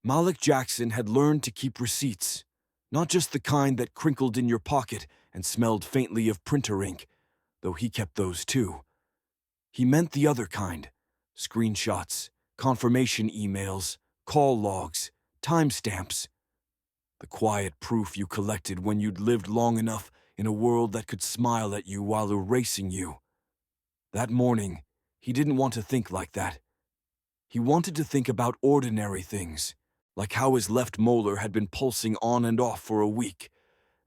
Malik Jackson had learned to keep receipts, not just the kind that crinkled in your pocket and smelled faintly of printer ink, though he kept those too. He meant the other kind: screenshots, confirmation emails, call logs, timestamps. The quiet proof you collected when you'd lived long enough in a world that could smile at you while erasing you. That morning, he didn't want to think like that. He wanted to think about ordinary things, like how his left molar had been pulsing on and off for a week,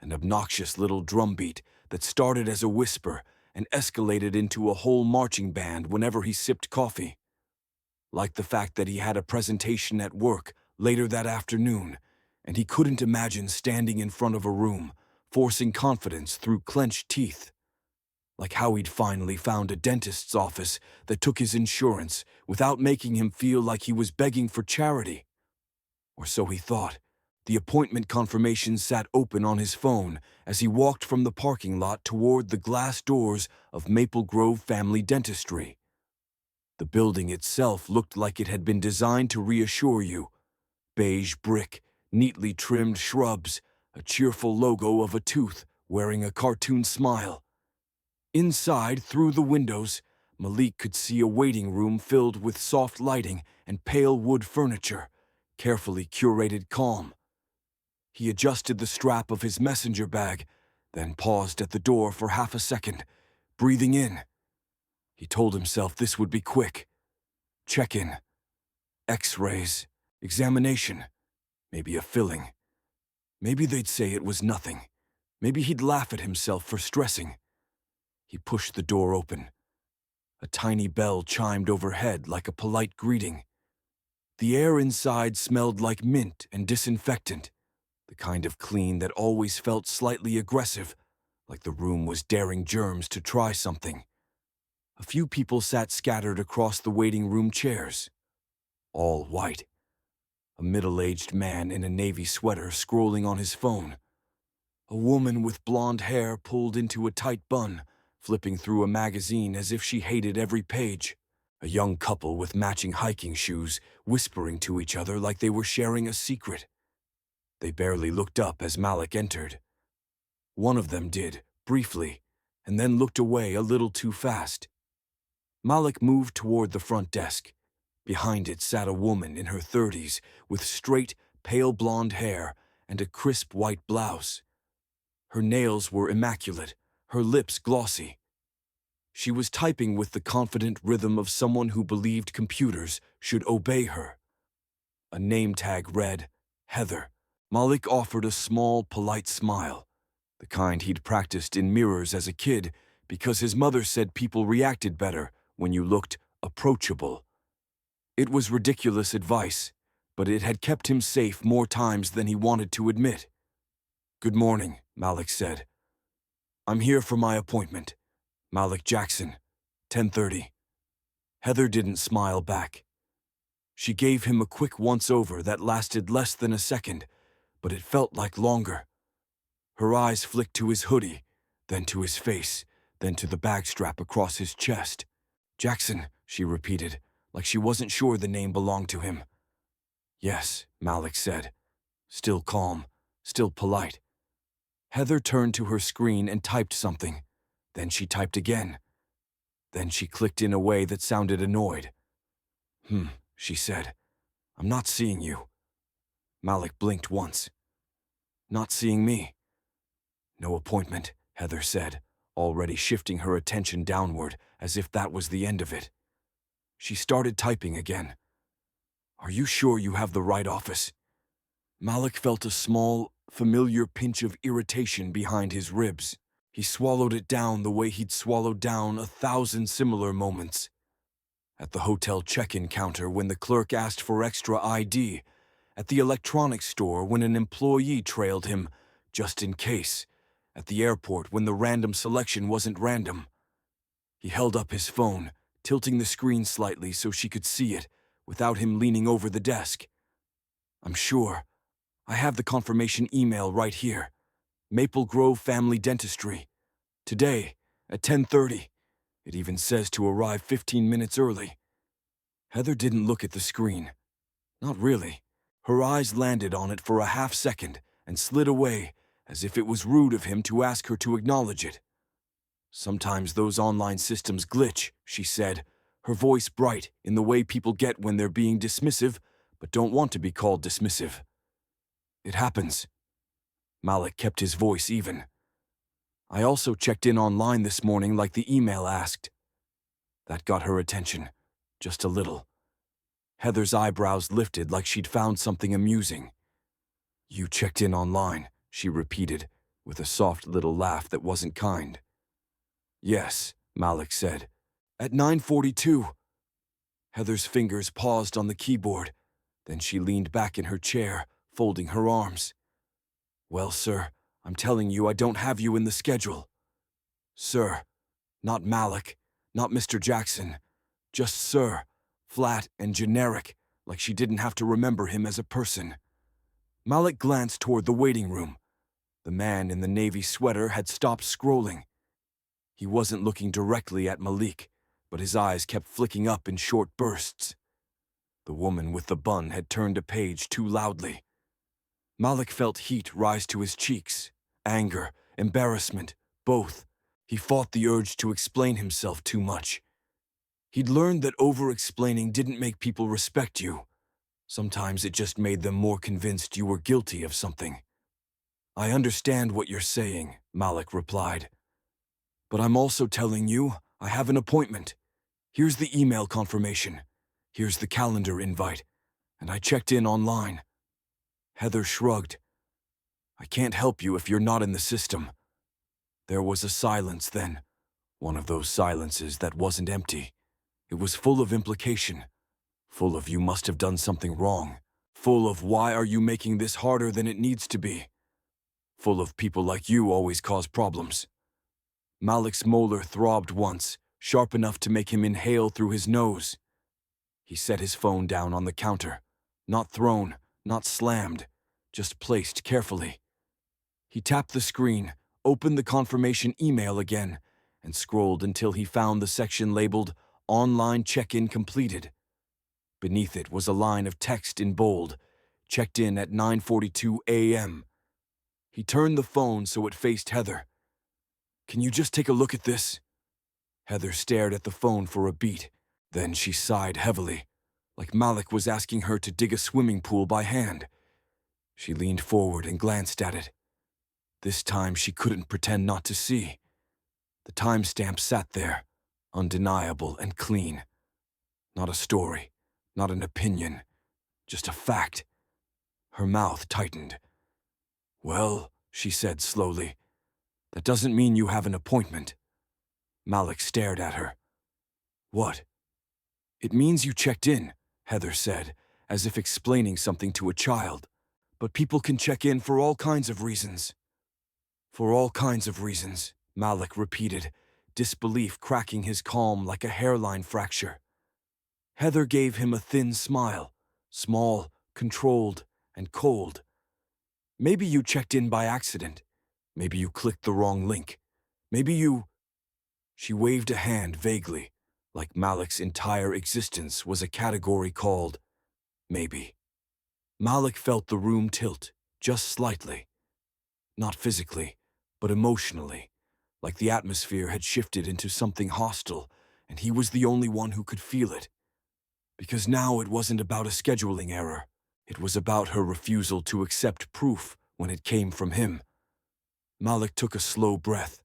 an obnoxious little drumbeat that started as a whisper and escalated into a whole marching band whenever he sipped coffee. Like the fact that he had a presentation at work later that afternoon, and he couldn't imagine standing in front of a room, forcing confidence through clenched teeth. Like how he'd finally found a dentist's office that took his insurance without making him feel like he was begging for charity. Or so he thought. The appointment confirmation sat open on his phone as he walked from the parking lot toward the glass doors of Maple Grove Family Dentistry. The building itself looked like it had been designed to reassure you. Beige brick, neatly trimmed shrubs, a cheerful logo of a tooth wearing a cartoon smile. Inside, through the windows, Malik could see a waiting room filled with soft lighting and pale wood furniture, carefully curated calm. He adjusted the strap of his messenger bag, then paused at the door for half a second, breathing in. He told himself this would be quick. Check-in, X-rays, examination, maybe a filling. Maybe they'd say it was nothing. Maybe he'd laugh at himself for stressing. He pushed the door open. A tiny bell chimed overhead like a polite greeting. The air inside smelled like mint and disinfectant, the kind of clean that always felt slightly aggressive, like the room was daring germs to try something. A few people sat scattered across the waiting room chairs, all white. A middle-aged man in a navy sweater scrolling on his phone. A woman with blonde hair pulled into a tight bun, flipping through a magazine as if she hated every page. A young couple with matching hiking shoes, whispering to each other like they were sharing a secret. They barely looked up as Malik entered. One of them did, briefly, and then looked away a little too fast. Malik moved toward the front desk. Behind it sat a woman in her 30s with straight, pale blonde hair and a crisp white blouse. Her nails were immaculate, her lips glossy. She was typing with the confident rhythm of someone who believed computers should obey her. A name tag read, Heather. Malik offered a small, polite smile, the kind he'd practiced in mirrors as a kid because his mother said people reacted better when you looked approachable. It was ridiculous advice, but it had kept him safe more times than he wanted to admit. "Good morning," Malik said. "I'm here for my appointment. Malik Jackson, 10:30. Heather didn't smile back. She gave him a quick once-over that lasted less than a second, but it felt like longer. Her eyes flicked to his hoodie, then to his face, then to the bag strap across his chest. "Jackson," she repeated, like she wasn't sure the name belonged to him. "Yes," Malik said, still calm, still polite. Heather turned to her screen and typed something. Then she typed again. Then she clicked in a way that sounded annoyed. She said. "I'm not seeing you." Malik blinked once. "Not seeing me?" "No appointment," Heather said, already shifting her attention downward as if that was the end of it. She started typing again. "Are you sure you have the right office?" Malik felt a small, familiar pinch of irritation behind his ribs. He swallowed it down the way he'd swallowed down 1,000 similar moments. At the hotel check-in counter when the clerk asked for extra ID, at the electronics store when an employee trailed him, just in case, at the airport when the random selection wasn't random. He held up his phone, tilting the screen slightly so she could see it, without him leaning over the desk. "I'm sure. I have the confirmation email right here. Maple Grove Family Dentistry. Today, at 10:30. It even says to arrive 15 minutes early." Heather didn't look at the screen. Not really. Her eyes landed on it for a half second and slid away, as if it was rude of him to ask her to acknowledge it. "Sometimes those online systems glitch," she said, her voice bright in the way people get when they're being dismissive but don't want to be called dismissive. "It happens." Malik kept his voice even. "I also checked in online this morning like the email asked." That got her attention, just a little. Heather's eyebrows lifted like she'd found something amusing. "You checked in online," she repeated, with a soft little laugh that wasn't kind. "Yes," Malik said. "At 9:42. Heather's fingers paused on the keyboard. Then she leaned back in her chair, folding her arms. "Well, sir, I'm telling you I don't have you in the schedule." "Sir." Not Malik, not Mr. Jackson. Just sir, flat and generic, like she didn't have to remember him as a person. Malik glanced toward the waiting room. The man in the navy sweater had stopped scrolling. He wasn't looking directly at Malik, but his eyes kept flicking up in short bursts. The woman with the bun had turned a page too loudly. Malik felt heat rise to his cheeks, anger, embarrassment, both. He fought the urge to explain himself too much. He'd learned that over-explaining didn't make people respect you. Sometimes it just made them more convinced you were guilty of something. "I understand what you're saying," Malik replied. "But I'm also telling you I have an appointment. Here's the email confirmation. Here's the calendar invite. And I checked in online." Heather shrugged. "I can't help you if you're not in the system." There was a silence then, one of those silences that wasn't empty. It was full of implication, full of "you must have done something wrong," full of "why are you making this harder than it needs to be," full of "people like you always cause problems." Malik's molar throbbed once, sharp enough to make him inhale through his nose. He set his phone down on the counter, not thrown, not slammed, just placed carefully. He tapped the screen, opened the confirmation email again, and scrolled until he found the section labeled "Online Check-in Completed." Beneath it was a line of text in bold, "Checked in at 9:42 a.m." He turned the phone so it faced Heather. "Can you just take a look at this?" Heather stared at the phone for a beat. Then she sighed heavily, like Malik was asking her to dig a swimming pool by hand. She leaned forward and glanced at it. This time she couldn't pretend not to see. The timestamp sat there, undeniable and clean. Not a story, not an opinion, just a fact. Her mouth tightened. "Well," she said slowly, "that doesn't mean you have an appointment." Malik stared at her. "What?" "It means you checked in," Heather said, as if explaining something to a child. "But people can check in for all kinds of reasons." "For all kinds of reasons," Malik repeated, disbelief cracking his calm like a hairline fracture. Heather gave him a thin smile, small, controlled, and cold. "Maybe you checked in by accident. Maybe you clicked the wrong link. Maybe you—" She waved a hand vaguely, like Malik's entire existence was a category called maybe. Malik felt the room tilt, just slightly. Not physically, but emotionally, like the atmosphere had shifted into something hostile, and he was the only one who could feel it. Because now it wasn't about a scheduling error. It was about her refusal to accept proof when it came from him. Malik took a slow breath.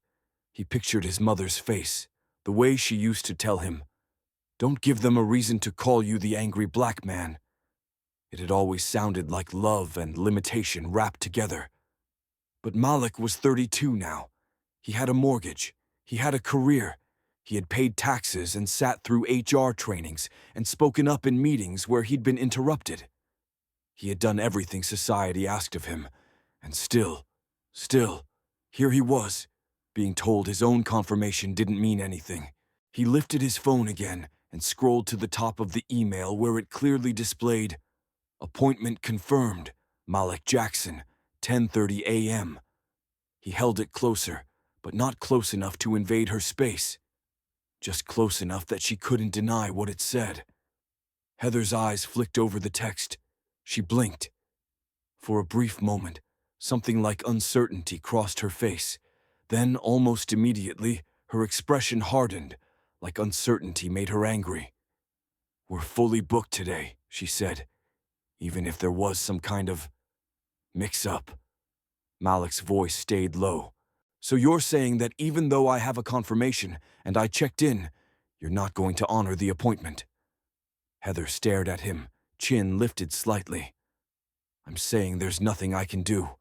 He pictured his mother's face, the way she used to tell him, "Don't give them a reason to call you the angry black man." It had always sounded like love and limitation wrapped together. But Malik was 32 now. He had a mortgage. He had a career. He had paid taxes and sat through HR trainings and spoken up in meetings where he'd been interrupted. He had done everything society asked of him, and still, here he was, being told his own confirmation didn't mean anything. He lifted his phone again and scrolled to the top of the email where it clearly displayed, "Appointment confirmed, Malik Jackson, 10:30 a.m." He held it closer, but not close enough to invade her space. Just close enough that she couldn't deny what it said. Heather's eyes flicked over the text. She blinked. For a brief moment, something like uncertainty crossed her face. Then, almost immediately, her expression hardened, like uncertainty made her angry. "We're fully booked today," she said, "even if there was some kind of mix-up." Malik's voice stayed low. "So you're saying that even though I have a confirmation and I checked in, you're not going to honor the appointment?" Heather stared at him, chin lifted slightly. "I'm saying there's nothing I can do."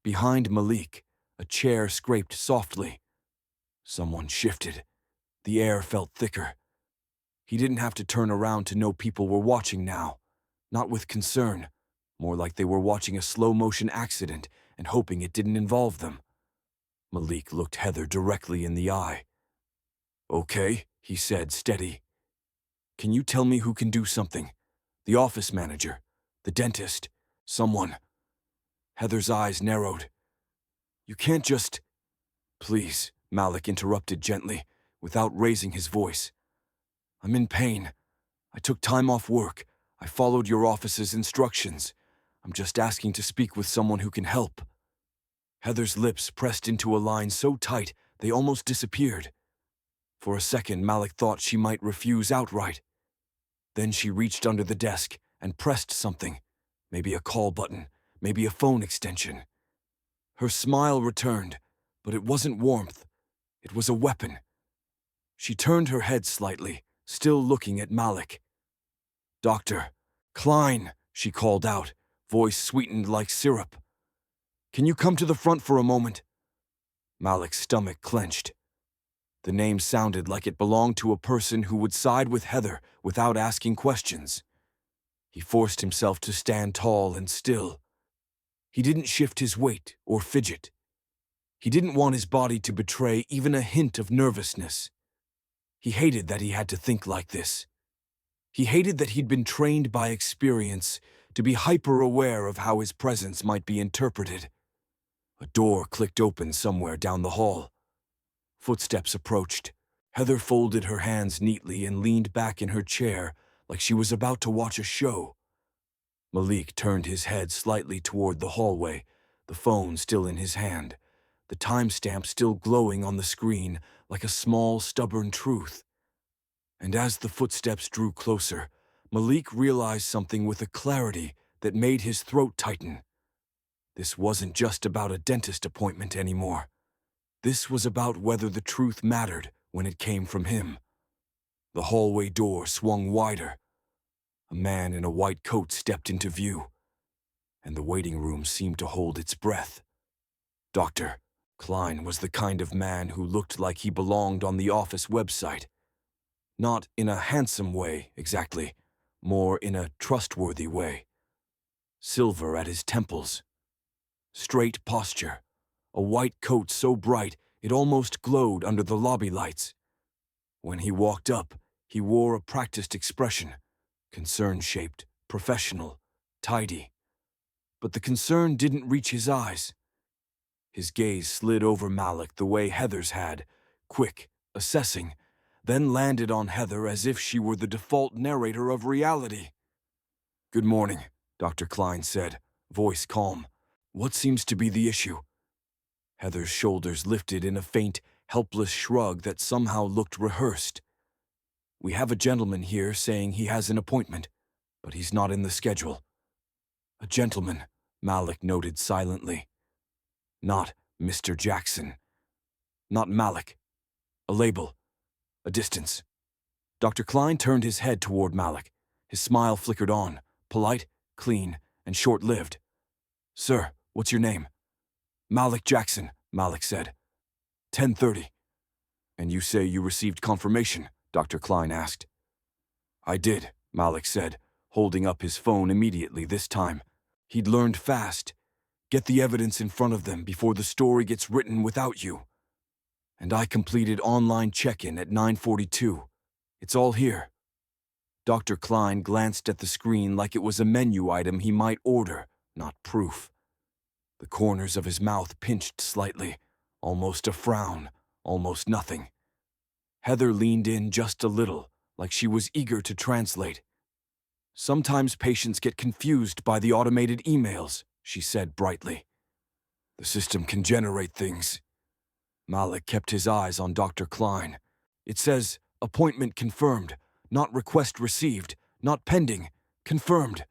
Behind Malik, a chair scraped softly. Someone shifted. The air felt thicker. He didn't have to turn around to know people were watching now. Not with concern, more like they were watching a slow-motion accident and hoping it didn't involve them. Malik looked Heather directly in the eye. "Okay," he said, steady. "Can you tell me who can do something? The office manager? The dentist? Someone?" Heather's eyes narrowed. "You can't just—" "Please," Malik interrupted gently, without raising his voice. "I'm in pain. I took time off work. I followed your office's instructions. I'm just asking to speak with someone who can help." Heather's lips pressed into a line so tight they almost disappeared. For a second, Malik thought she might refuse outright. Then she reached under the desk and pressed something. Maybe a call button, maybe a phone extension. Her smile returned, but it wasn't warmth. It was a weapon. She turned her head slightly, still looking at Malik. "Dr. Klein," she called out, voice sweetened like syrup. "Can you come to the front for a moment?" Malik's stomach clenched. The name sounded like it belonged to a person who would side with Heather without asking questions. He forced himself to stand tall and still. He didn't shift his weight or fidget. He didn't want his body to betray even a hint of nervousness. He hated that he had to think like this. He hated that he'd been trained by experience to be hyper-aware of how his presence might be interpreted. A door clicked open somewhere down the hall. Footsteps approached. Heather folded her hands neatly and leaned back in her chair like she was about to watch a show. Malik turned his head slightly toward the hallway, the phone still in his hand, the timestamp still glowing on the screen like a small, stubborn truth. And as the footsteps drew closer, Malik realized something with a clarity that made his throat tighten. This wasn't just about a dentist appointment anymore. This was about whether the truth mattered when it came from him. The hallway door swung wider. A man in a white coat stepped into view, and the waiting room seemed to hold its breath. Dr. Klein was the kind of man who looked like he belonged on the office website. Not in a handsome way, exactly, more in a trustworthy way. Silver at his temples. Straight posture. A white coat so bright it almost glowed under the lobby lights. When he walked up, he wore a practiced expression, concern-shaped, professional, tidy. But the concern didn't reach his eyes. His gaze slid over Malik the way Heather's had, quick, assessing, then landed on Heather as if she were the default narrator of reality. "Good morning," Dr. Klein said, voice calm. "What seems to be the issue?" Heather's shoulders lifted in a faint, helpless shrug that somehow looked rehearsed. "We have a gentleman here saying he has an appointment, but he's not in the schedule." "A gentleman," Malik noted silently. "Not Mr. Jackson. Not Malik. A label. A distance." Dr. Klein turned his head toward Malik. His smile flickered on, polite, clean, and short-lived. "Sir, what's your name?" "Malik Jackson," Malik said. 10:30. "And you say you received confirmation?" Dr. Klein asked. "I did," Malik said, holding up his phone immediately this time. He'd learned fast. Get the evidence in front of them before the story gets written without you. "And I completed online check-in at 9:42. It's all here." Dr. Klein glanced at the screen like it was a menu item he might order, not proof. The corners of his mouth pinched slightly, almost a frown, almost nothing. Heather leaned in just a little, like she was eager to translate. Sometimes patients get confused by the automated emails, she said brightly. The system can generate things. Malik kept his eyes on Dr. Klein. It says, appointment confirmed, not request received, not pending, confirmed.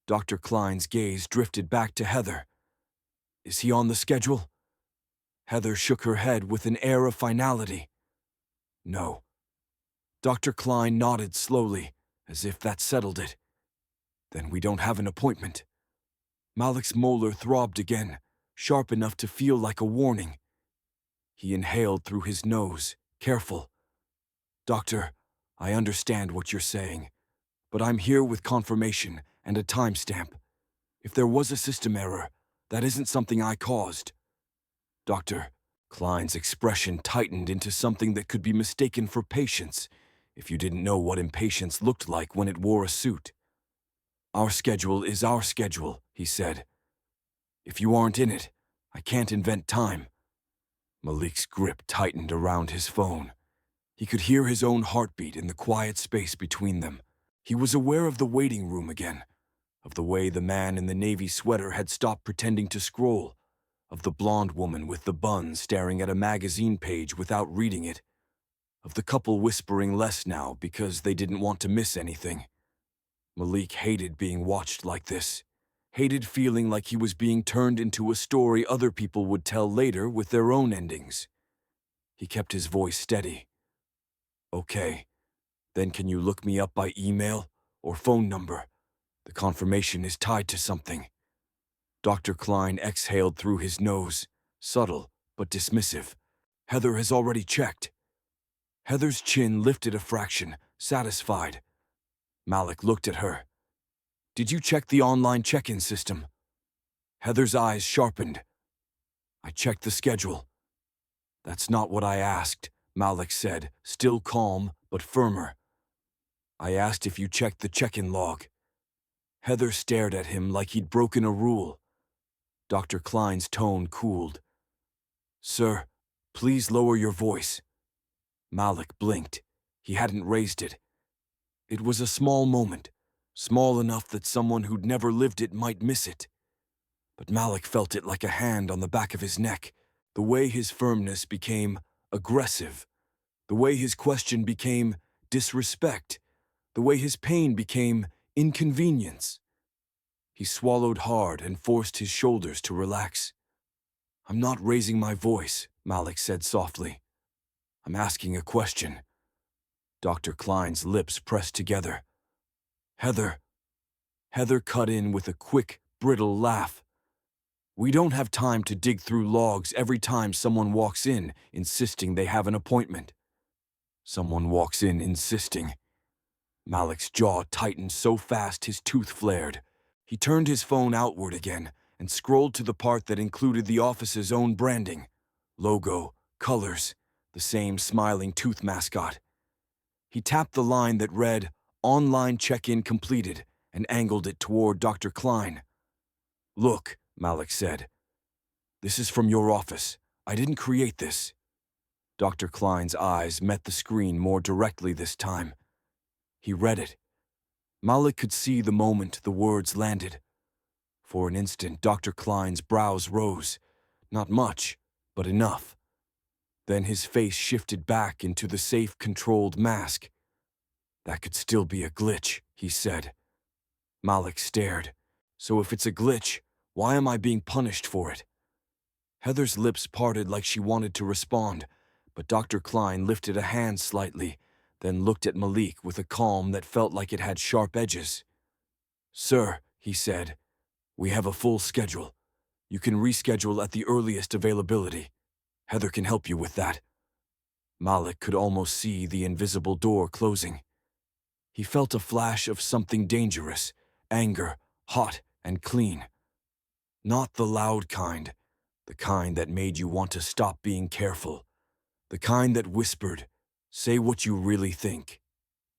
Dr. Klein's gaze drifted back to Heather. Is he on the schedule? Heather shook her head with an air of finality. No. Dr. Klein nodded slowly, as if that settled it. Then we don't have an appointment. Malik's molar throbbed again, sharp enough to feel like a warning. He inhaled through his nose, careful. Doctor, I understand what you're saying, but I'm here with confirmation and a timestamp. If there was a system error, that isn't something I caused. Doctor, Klein's expression tightened into something that could be mistaken for patience if you didn't know what impatience looked like when it wore a suit. Our schedule is our schedule, he said. If you aren't in it, I can't invent time. Malik's grip tightened around his phone. He could hear his own heartbeat in the quiet space between them. He was aware of the waiting room again, of the way the man in the navy sweater had stopped pretending to scroll, of the blonde woman with the bun staring at a magazine page without reading it, of the couple whispering less now because they didn't want to miss anything. Malik hated being watched like this, hated feeling like he was being turned into a story other people would tell later with their own endings. He kept his voice steady. Okay, then can you look me up by email or phone number? The confirmation is tied to something. Dr. Klein exhaled through his nose, subtle but dismissive. Heather has already checked. Heather's chin lifted a fraction, satisfied. Malik looked at her. Did you check the online check-in system? Heather's eyes sharpened. I checked the schedule. That's not what I asked, Malik said, still calm but firmer. I asked if you checked the check-in log. Heather stared at him like he'd broken a rule. Dr. Klein's tone cooled. Sir, please lower your voice. Malik blinked. He hadn't raised it. It was a small moment, small enough that someone who'd never lived it might miss it. But Malik felt it like a hand on the back of his neck, the way his firmness became aggressive, the way his question became disrespect, the way his pain became inconvenience. He swallowed hard and forced his shoulders to relax. I'm not raising my voice, Malik said softly. I'm asking a question. Dr. Klein's lips pressed together. Heather cut in with a quick, brittle laugh. We don't have time to dig through logs every time someone walks in, insisting they have an appointment. Someone walks in insisting. Malik's jaw tightened so fast his tooth flared. He turned his phone outward again and scrolled to the part that included the office's own branding. Logo, colors, the same smiling tooth mascot. He tapped the line that read, Online check-in completed, and angled it toward Dr. Klein. Look, Malik said. This is from your office. I didn't create this. Dr. Klein's eyes met the screen more directly this time. He read it. Malik could see the moment the words landed. For an instant, Dr. Klein's brows rose. Not much, but enough. Then his face shifted back into the safe, controlled mask. That could still be a glitch, he said. Malik stared. So if it's a glitch, why am I being punished for it? Heather's lips parted like she wanted to respond, but Dr. Klein lifted a hand slightly, then looked at Malik with a calm that felt like it had sharp edges. Sir, he said, we have a full schedule. You can reschedule at the earliest availability. Heather can help you with that. Malik could almost see the invisible door closing. He felt a flash of something dangerous, anger, hot and clean. Not the loud kind, the kind that made you want to stop being careful, the kind that whispered, say what you really think.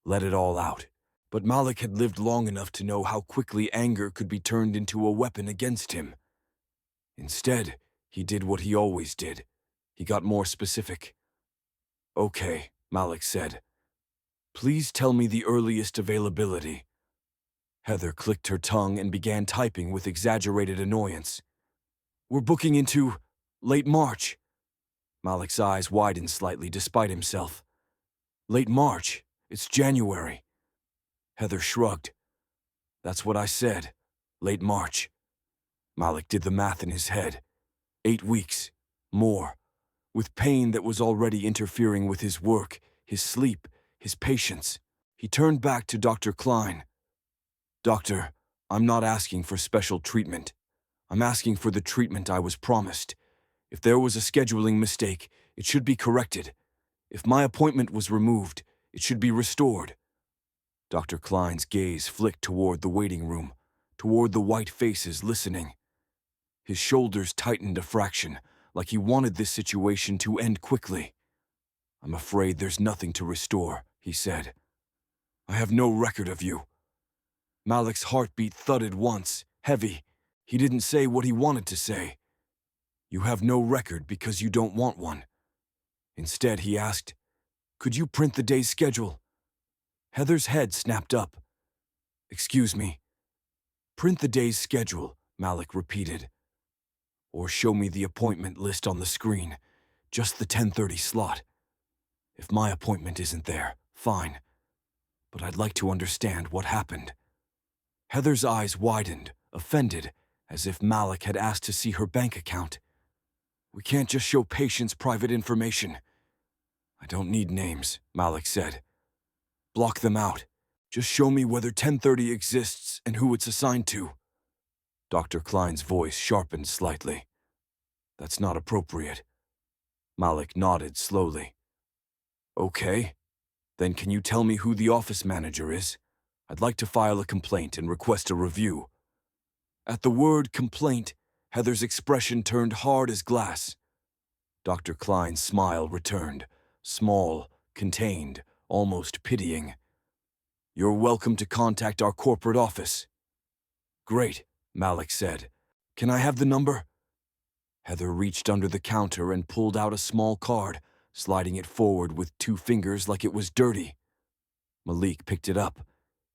Let it all out. But Malik had lived long enough to know how quickly anger could be turned into a weapon against him. Instead, he did what he always did. He got more specific. Okay, Malik said. Please tell me the earliest availability. Heather clicked her tongue and began typing with exaggerated annoyance. We're booking into late March. Malik's eyes widened slightly despite himself. Late March? It's January. Heather shrugged. That's what I said. Late March. Malik did the math in his head. 8 weeks. More. With pain that was already interfering with his work, his sleep, his patience. He turned back to Dr. Klein. Doctor, I'm not asking for special treatment. I'm asking for the treatment I was promised. If there was a scheduling mistake, it should be corrected. If my appointment was removed, it should be restored. Dr. Klein's gaze flicked toward the waiting room, toward the white faces listening. His shoulders tightened a fraction, like he wanted this situation to end quickly. I'm afraid there's nothing to restore, he said. I have no record of you. Malik's heartbeat thudded once, heavy. He didn't say what he wanted to say. You have no record because you don't want one. Instead, he asked, could you print the day's schedule? Heather's head snapped up. Excuse me. Print the day's schedule, Malik repeated. Or show me the appointment list on the screen, just the 10:30 slot. If my appointment isn't there, fine. But I'd like to understand what happened. Heather's eyes widened, offended, as if Malik had asked to see her bank account. We can't just show patients private information. I don't need names, Malik said. Block them out. Just show me whether 10:30 exists and who it's assigned to. Dr. Klein's voice sharpened slightly. That's not appropriate. Malik nodded slowly. Okay. Then can you tell me who the office manager is? I'd like to file a complaint and request a review. At the word complaint, Heather's expression turned hard as glass. Dr. Klein's smile returned, small, contained, almost pitying. You're welcome to contact our corporate office. Great, Malik said. Can I have the number? Heather reached under the counter and pulled out a small card, sliding it forward with 2 fingers like it was dirty. Malik picked it up.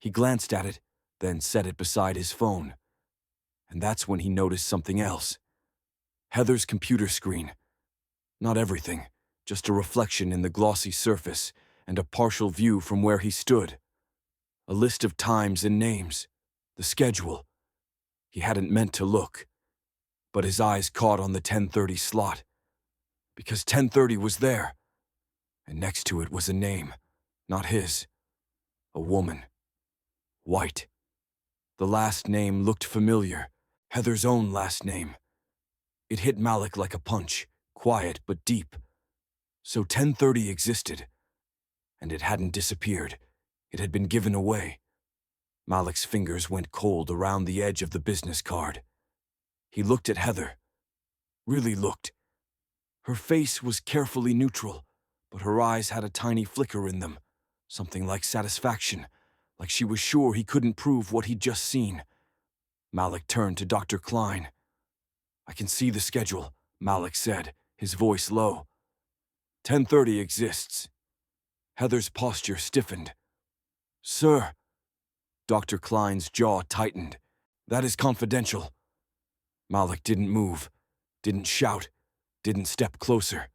He glanced at it, then set it beside his phone. And that's when he noticed something else. Heather's computer screen. Not everything, just a reflection in the glossy surface and a partial view from where he stood. A list of times and names. The schedule. He hadn't meant to look, but his eyes caught on the 10:30 slot. Because 10:30 was there, and next to it was a name, not his. A woman. White. The last name looked familiar, Heather's own last name. It hit Malik like a punch, quiet but deep. So 10:30 existed, and it hadn't disappeared. It had been given away. Malik's fingers went cold around the edge of the business card. He looked at Heather. Really looked. Her face was carefully neutral, but her eyes had a tiny flicker in them, something like satisfaction, like she was sure he couldn't prove what he'd just seen. Malik turned to Dr. Klein. I can see the schedule, Malik said, his voice low. 10:30 exists. Heather's posture stiffened. Sir. Dr. Klein's jaw tightened. That is confidential. Malik didn't move, didn't shout, didn't step closer.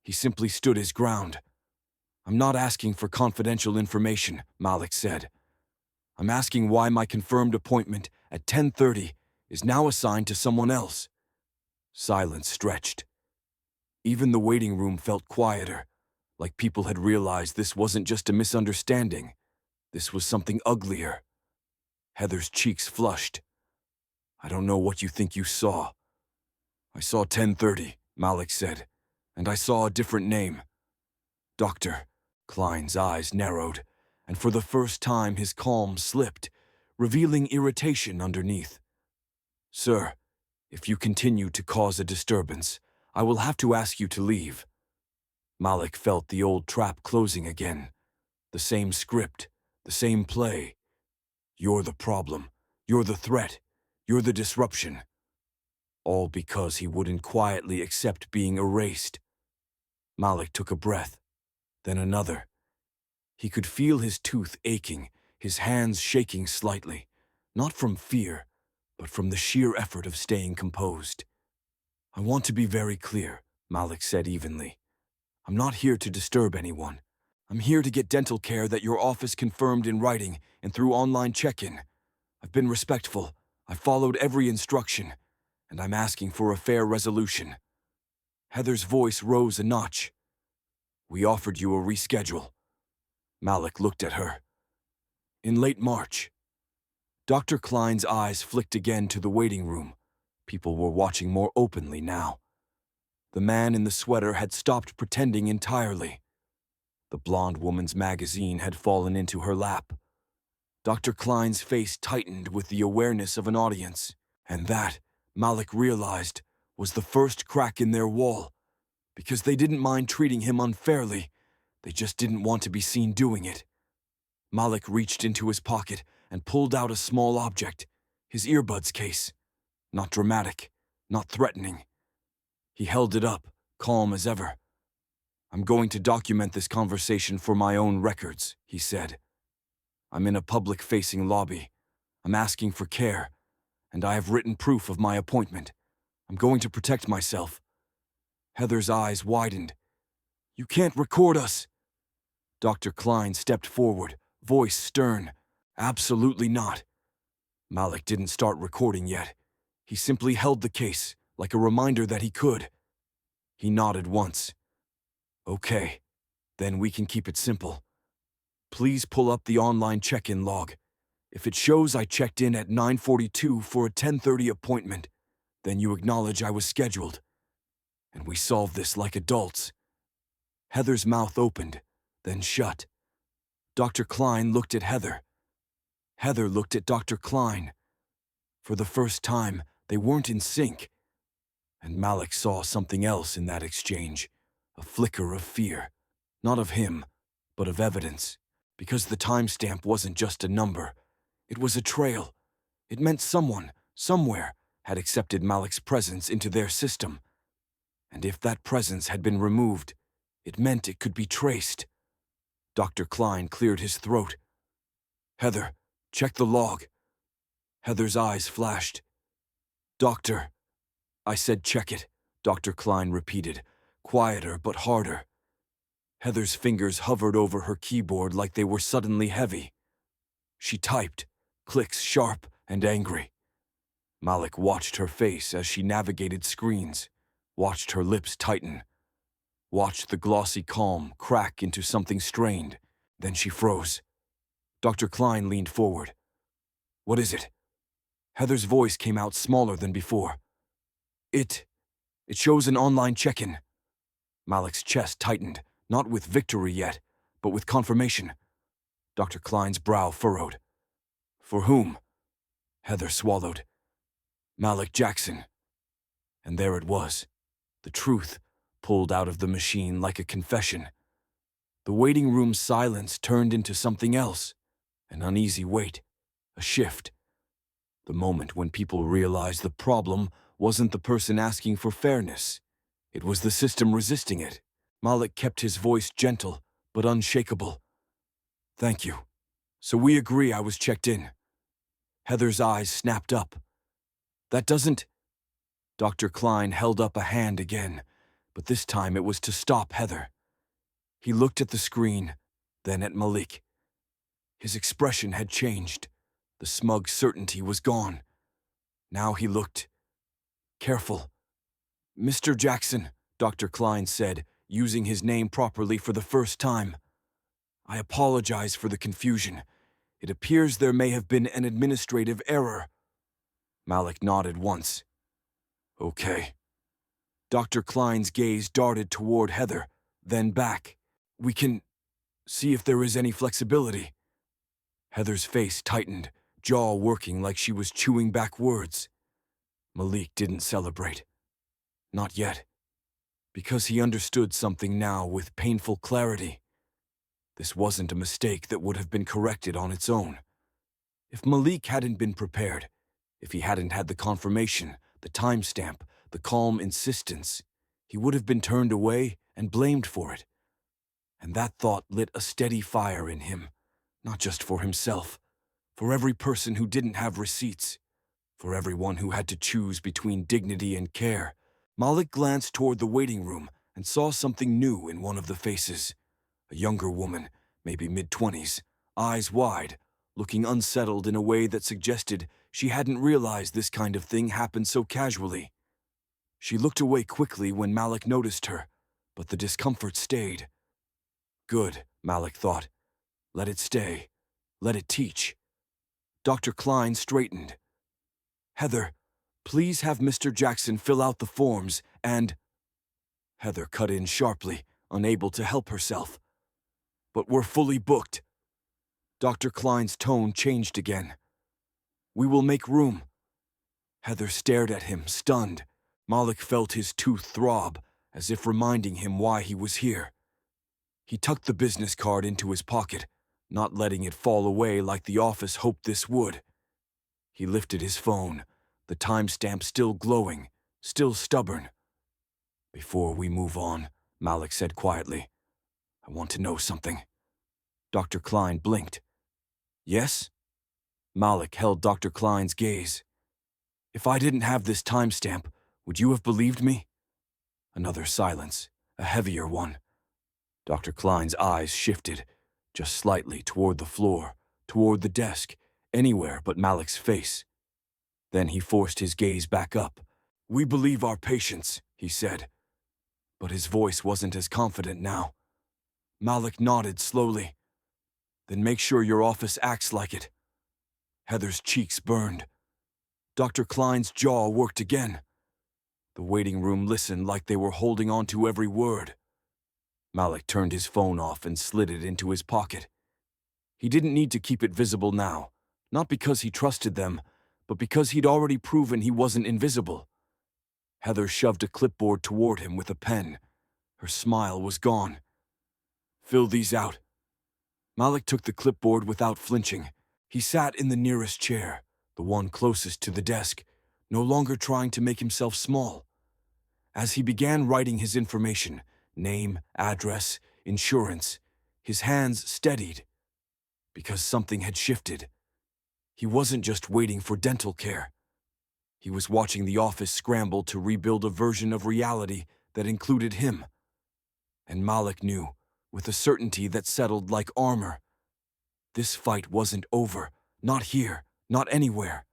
He simply stood his ground. I'm not asking for confidential information, Malik said. I'm asking why my confirmed appointment at 10:30 is now assigned to someone else. Silence stretched. Even the waiting room felt quieter, like people had realized this wasn't just a misunderstanding. This was something uglier. Heather's cheeks flushed. I don't know what you think you saw. I saw 10:30, Malik said, and I saw a different name. Doctor. Klein's eyes narrowed, and for the first time his calm slipped, revealing irritation underneath. Sir, if you continue to cause a disturbance, I will have to ask you to leave. Malik felt the old trap closing again. The same script, the same play. You're the problem. You're the threat. You're the disruption. All because he wouldn't quietly accept being erased. Malik took a breath, then another. He could feel his tooth aching, his hands shaking slightly, not from fear, but from the sheer effort of staying composed. "I want to be very clear," Malik said evenly. "I'm not here to disturb anyone. I'm here to get dental care that your office confirmed in writing and through online check-in. I've been respectful, I've followed every instruction, and I'm asking for a fair resolution." Heather's voice rose a notch. "We offered you a reschedule." Malik looked at her. "In late March." Dr. Klein's eyes flicked again to the waiting room. People were watching more openly now. The man in the sweater had stopped pretending entirely. The blonde woman's magazine had fallen into her lap. Dr. Klein's face tightened with the awareness of an audience, and that, Malik realized, was the first crack in their wall. Because they didn't mind treating him unfairly, they just didn't want to be seen doing it. Malik reached into his pocket and pulled out a small object, his earbuds case. Not dramatic, not threatening. He held it up, calm as ever. "I'm going to document this conversation for my own records," he said. "I'm in a public-facing lobby. I'm asking for care, and I have written proof of my appointment. I'm going to protect myself." Heather's eyes widened. "You can't record us!" Dr. Klein stepped forward, voice stern. "Absolutely not." Malik didn't start recording yet. He simply held the case, like a reminder that he could. He nodded once. "Okay, then we can keep it simple. Please pull up the online check-in log. If it shows I checked in at 9:42 for a 10:30 appointment, then you acknowledge I was scheduled. And we solve this like adults." Heather's mouth opened, then shut. Dr. Klein looked at Heather. Heather looked at Dr. Klein. For the first time, they weren't in sync. And Malik saw something else in that exchange, a flicker of fear. Not of him, but of evidence. Because the timestamp wasn't just a number. It was a trail. It meant someone, somewhere, had accepted Malik's presence into their system. And if that presence had been removed, it meant it could be traced. Dr. Klein cleared his throat. "Heather, check the log." Heather's eyes flashed. "Doctor." "I said check it," Dr. Klein repeated, quieter but harder. Heather's fingers hovered over her keyboard like they were suddenly heavy. She typed, clicks sharp and angry. Malik watched her face as she navigated screens, watched her lips tighten, watched the glossy calm crack into something strained. Then she froze. Dr. Klein leaned forward. "What is it?" Heather's voice came out smaller than before. It shows an online check-in." Malik's chest tightened, not with victory yet, but with confirmation. Dr. Klein's brow furrowed. "For whom?" Heather swallowed. "Malik Jackson." And there it was, the truth, pulled out of the machine like a confession. The waiting room's silence turned into something else, an uneasy wait, a shift. The moment when people realized the problem wasn't the person asking for fairness. It was the system resisting it. Malik kept his voice gentle, but unshakable. "Thank you. So we agree I was checked in." Heather's eyes snapped up. "That doesn't—" Dr. Klein held up a hand again, but this time it was to stop Heather. He looked at the screen, then at Malik. His expression had changed. The smug certainty was gone. Now he looked careful. "Mr. Jackson," Dr. Klein said, using his name properly for the first time. "I apologize for the confusion. It appears there may have been an administrative error." Malik nodded once. "Okay." Dr. Klein's gaze darted toward Heather, then back. "We can see if there is any flexibility." Heather's face tightened, jaw working like she was chewing back words. Malik didn't celebrate. Not yet. Because he understood something now with painful clarity. This wasn't a mistake that would have been corrected on its own. If Malik hadn't been prepared, if he hadn't had the confirmation, the timestamp, the calm insistence, he would have been turned away and blamed for it. And that thought lit a steady fire in him. Not just for himself, for every person who didn't have receipts, for everyone who had to choose between dignity and care. Malik glanced toward the waiting room and saw something new in one of the faces. A younger woman, maybe mid-20s, eyes wide, looking unsettled in a way that suggested she hadn't realized this kind of thing happened so casually. She looked away quickly when Malik noticed her, but the discomfort stayed. Good, Malik thought. Let it stay. Let it teach. Dr. Klein straightened. Heather, please have Mr. Jackson fill out the forms and… Heather cut in sharply, unable to help herself. But we're fully booked. Dr. Klein's tone changed again. We will make room. Heather stared at him, stunned. Malik felt his tooth throb, as if reminding him why he was here. He tucked the business card into his pocket, not letting it fall away like the office hoped this would. He lifted his phone, the timestamp still glowing, still stubborn. Before we move on, Malik said quietly, I want to know something. Dr. Klein blinked. Yes? Malik held Dr. Klein's gaze. If I didn't have this timestamp, would you have believed me? Another silence, a heavier one. Dr. Klein's eyes shifted, just slightly toward the floor, toward the desk, anywhere but Malik's face. Then he forced his gaze back up. We believe our patients, he said. But his voice wasn't as confident now. Malik nodded slowly. Then make sure your office acts like it. Heather's cheeks burned. Dr. Klein's jaw worked again. The waiting room listened like they were holding on to every word. Malik turned his phone off and slid it into his pocket. He didn't need to keep it visible now, not because he trusted them, but because he'd already proven he wasn't invisible. Heather shoved a clipboard toward him with a pen. Her smile was gone. Fill these out. Malik took the clipboard without flinching. He sat in the nearest chair, the one closest to the desk, no longer trying to make himself small. As he began writing his information, name, address, insurance, his hands steadied. Because something had shifted. He wasn't just waiting for dental care. He was watching the office scramble to rebuild a version of reality that included him. And Malik knew, with a certainty that settled like armor. This fight wasn't over, not here, not anywhere.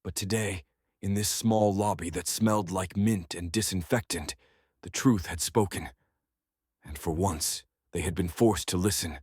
But today, in this small lobby that smelled like mint and disinfectant, the truth had spoken. And for once, they had been forced to listen,